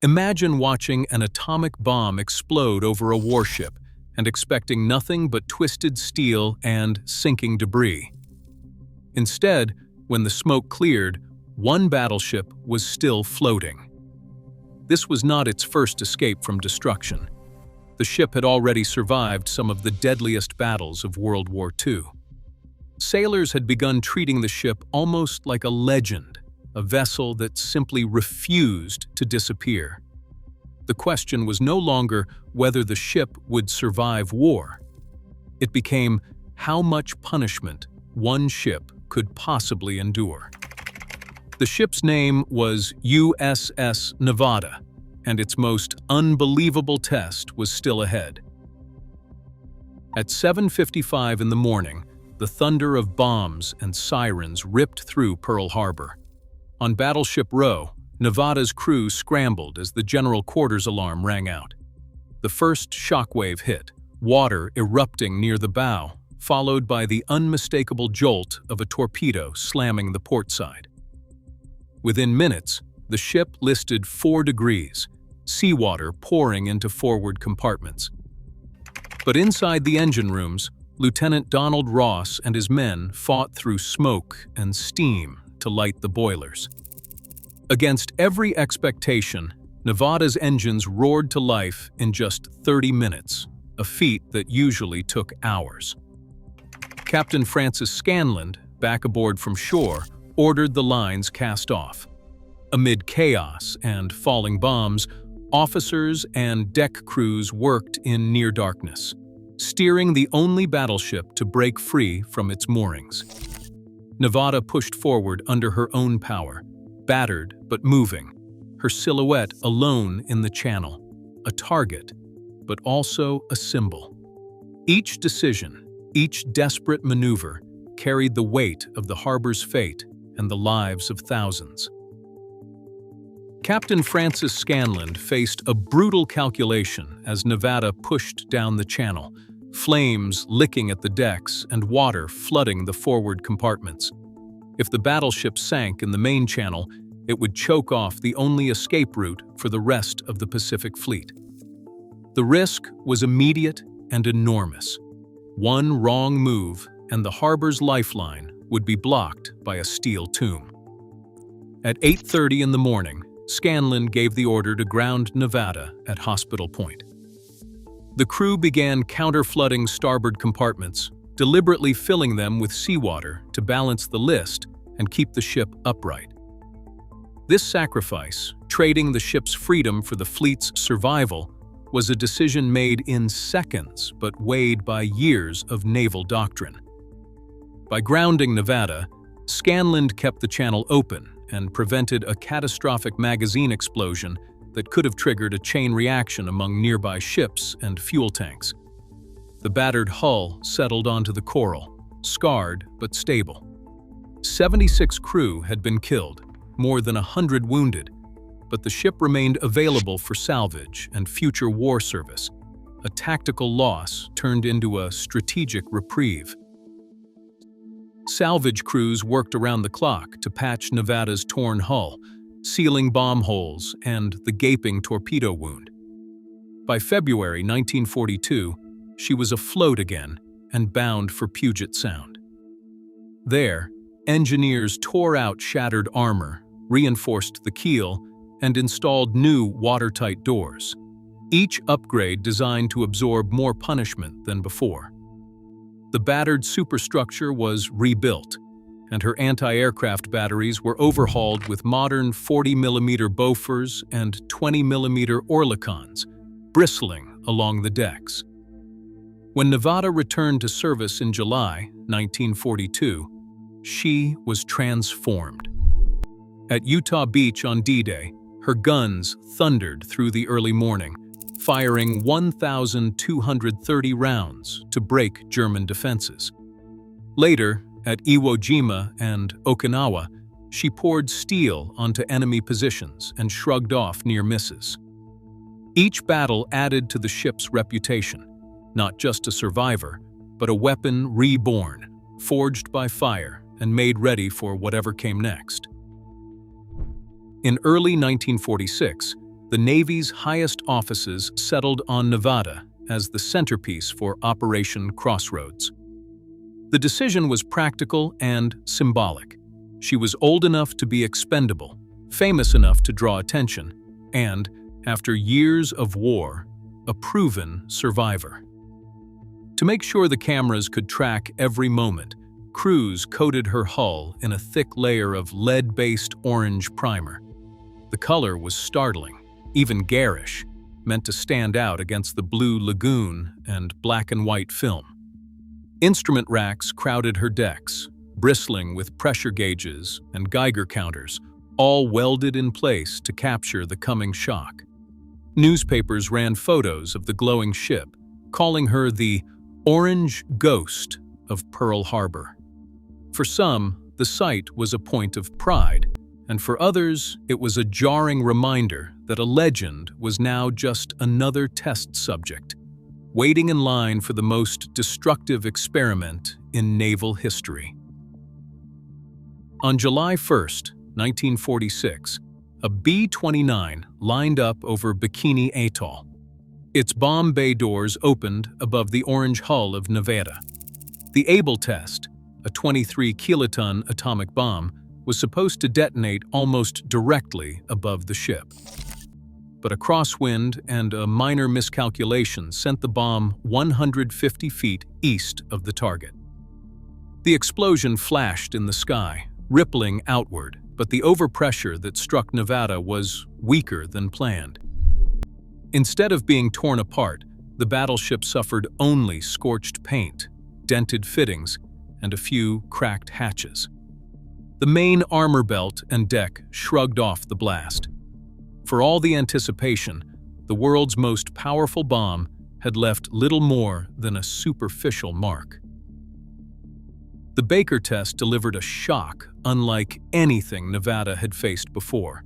Imagine watching an atomic bomb explode over a warship and expecting nothing but twisted steel and sinking debris. Instead, when the smoke cleared, one battleship was still floating. This was not its first escape from destruction. The ship had already survived some of the deadliest battles of World War II. Sailors had begun treating the ship almost like a legend, a vessel that simply refused to disappear. The question was no longer whether the ship would survive war. It became how much punishment one ship could possibly endure. The ship's name was USS Nevada, and its most unbelievable test was still ahead. At 7:55 in the morning, the thunder of bombs and sirens ripped through Pearl Harbor. On Battleship Row, Nevada's crew scrambled as the general quarters alarm rang out. The first shockwave hit, water erupting near the bow, followed by the unmistakable jolt of a torpedo slamming the port side. Within minutes, the ship listed 4 degrees, seawater pouring into forward compartments. But inside the engine rooms, Lieutenant Donald Ross and his men fought through smoke and steam to light the boilers. Against every expectation, Nevada's engines roared to life in just 30 minutes, a feat that usually took hours. Captain Francis Scanlon, back aboard from shore, ordered the lines cast off. Amid chaos and falling bombs, officers and deck crews worked in near darkness, steering the only battleship to break free from its moorings. Nevada pushed forward under her own power, battered but moving, her silhouette alone in the channel, a target, but also a symbol. Each decision, each desperate maneuver, carried the weight of the harbor's fate and the lives of thousands. Captain Francis Scanlon faced a brutal calculation as Nevada pushed down the channel, flames licking at the decks and water flooding the forward compartments. If the battleship sank in the main channel, it would choke off the only escape route for the rest of the Pacific Fleet. The risk was immediate and enormous. One wrong move, and the harbor's lifeline would be blocked by a steel tomb. At 8:30 in the morning, Scanlon gave the order to ground Nevada at Hospital Point. The crew began counter-flooding starboard compartments, deliberately filling them with seawater to balance the list and keep the ship upright. This sacrifice, trading the ship's freedom for the fleet's survival, was a decision made in seconds but weighed by years of naval doctrine. By grounding Nevada, Scanlon kept the channel open and prevented a catastrophic magazine explosion that could have triggered a chain reaction among nearby ships and fuel tanks. The battered hull settled onto the coral, scarred but stable. 76 crew had been killed, more than 100 wounded, but the ship remained available for salvage and future war service. A tactical loss turned into a strategic reprieve. Salvage crews worked around the clock to patch Nevada's torn hull, sealing bomb holes and the gaping torpedo wound. By February 1942, she was afloat again and bound for Puget Sound. There, engineers tore out shattered armor, reinforced the keel, and installed new watertight doors, each upgrade designed to absorb more punishment than before. The battered superstructure was rebuilt, and her anti-aircraft batteries were overhauled with modern 40mm Bofors and 20mm Oerlikons, bristling along the decks. When Nevada returned to service in July 1942, she was transformed. At Utah Beach on D-Day, her guns thundered through the early morning, firing 1,230 rounds to break German defenses. Later, at Iwo Jima and Okinawa, she poured steel onto enemy positions and shrugged off near misses. Each battle added to the ship's reputation, not just a survivor, but a weapon reborn, forged by fire and made ready for whatever came next. In early 1946, the Navy's highest offices settled on Nevada as the centerpiece for Operation Crossroads. The decision was practical and symbolic. She was old enough to be expendable, famous enough to draw attention, and, after years of war, a proven survivor. To make sure the cameras could track every moment, crews coated her hull in a thick layer of lead-based orange primer. The color was startling, even garish, meant to stand out against the blue lagoon and black and white film. Instrument racks crowded her decks, bristling with pressure gauges and Geiger counters, all welded in place to capture the coming shock. Newspapers ran photos of the glowing ship, calling her the Orange Ghost of Pearl Harbor. For some, the sight was a point of pride, and for others, it was a jarring reminder that a legend was now just another test subject, waiting in line for the most destructive experiment in naval history. On July 1st, 1946, a B-29 lined up over Bikini Atoll. Its bomb bay doors opened above the orange hull of Nevada. The Able test, a 23-kiloton atomic bomb, was supposed to detonate almost directly above the ship. But a crosswind and a minor miscalculation sent the bomb 150 feet east of the target. The explosion flashed in the sky, rippling outward, but the overpressure that struck Nevada was weaker than planned. Instead of being torn apart, the battleship suffered only scorched paint, dented fittings, and a few cracked hatches. The main armor belt and deck shrugged off the blast. For all the anticipation, the world's most powerful bomb had left little more than a superficial mark. The Baker test delivered a shock unlike anything Nevada had faced before.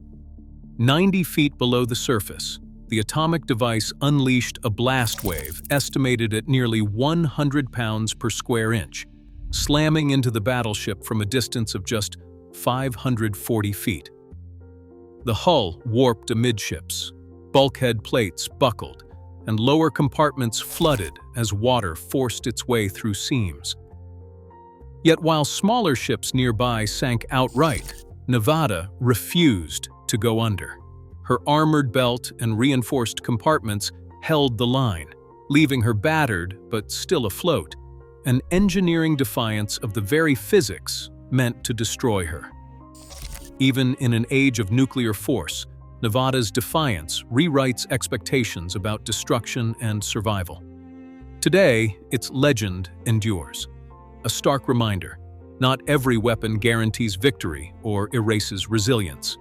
90 feet below the surface, the atomic device unleashed a blast wave estimated at nearly 100 pounds per square inch, slamming into the battleship from a distance of just 540 feet. The hull warped amidships, bulkhead plates buckled, and lower compartments flooded as water forced its way through seams. Yet while smaller ships nearby sank outright, Nevada refused to go under. Her armored belt and reinforced compartments held the line, leaving her battered but still afloat, an engineering defiance of the very physics meant to destroy her. Even in an age of nuclear force, Nevada's defiance rewrites expectations about destruction and survival. Today, its legend endures. A stark reminder: not every weapon guarantees victory or erases resilience.